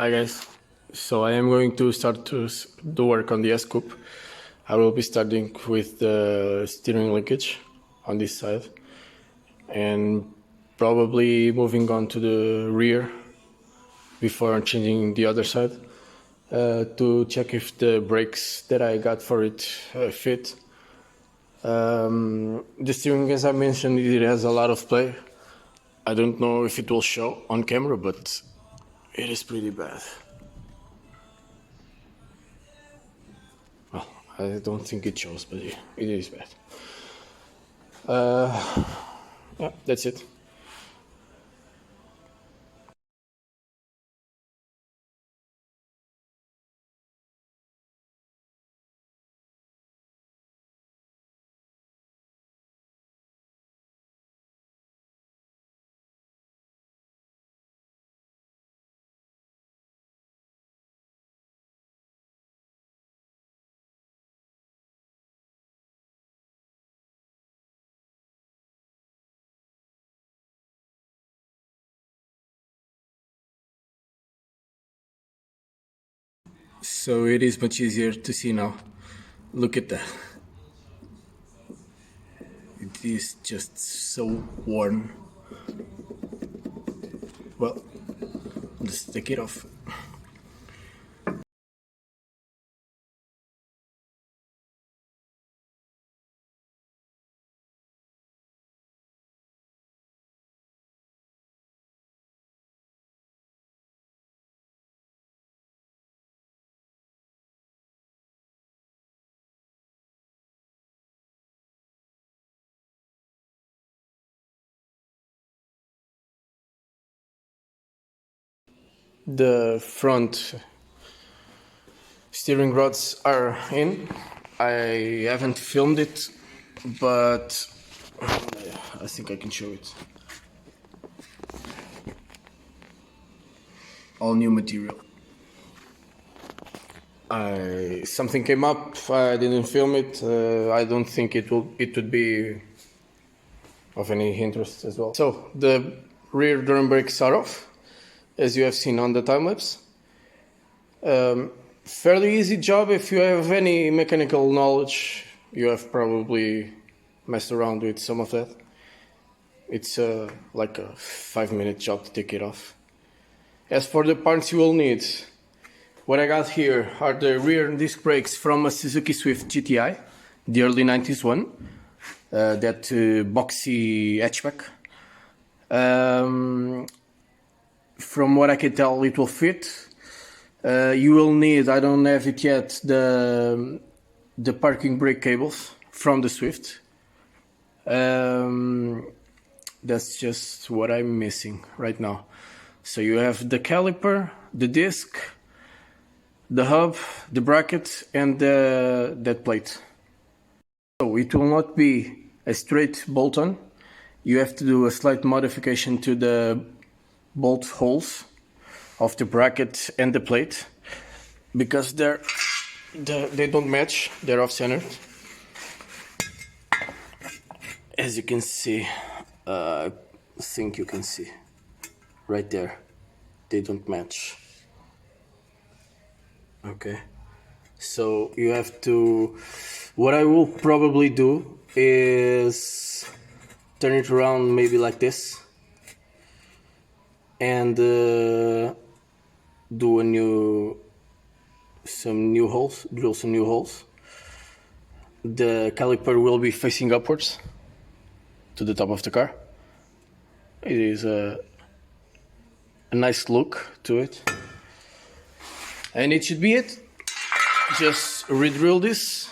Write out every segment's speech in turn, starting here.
Hi guys, so I am going to start to do work on the S-coupe. I will be starting with the steering linkage on this side and probably moving on to the rear before changing the other side to check if the brakes that I got for it fit. The steering, as I mentioned, it has a lot of play. I don't know if it will show on camera, but it is pretty bad. Well, I don't think it shows, but it is bad. Yeah, that's it. So it is much easier to see now. Look at that. It is just so worn. Well, let's take it off. The front steering rods are in. I haven't filmed it, but I think I can show it. All new material. Something came up. I didn't film it. I don't think it would be of any interest as well. So the rear drum brakes are off, as you have seen on the time lapse. Fairly easy job. If you have any mechanical knowledge, you have probably messed around with some of that. It's like a 5-minute job to take it off. As for the parts you will need, what I got here are the rear disc brakes from a Suzuki Swift GTI, the early 90s one, that boxy hatchback. From what I can tell, it will fit. You will need, I don't have it yet, the parking brake cables from the Swift. That's just what I'm missing right now. So you have the caliper, the disc, the hub, the bracket, and that plate. So it will not be a straight bolt-on. You have to do a slight modification to the bolt holes of the bracket and the plate because they don't match. They're off-centered. As you can see, I think you can see right there, they don't match. Okay, so you have to, what I will probably do is turn it around maybe like this and do some new holes, drill some new holes. The caliper will be facing upwards to the top of the car. It is a nice look to it, and it should be it. Just re-drill this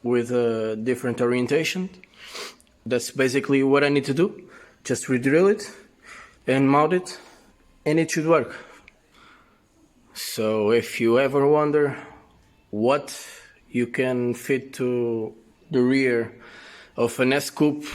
with a different orientation. That's basically what I need to do. Just re-drill it and mount it, and it should work. So if you ever wonder what you can fit to the rear of an S-coupe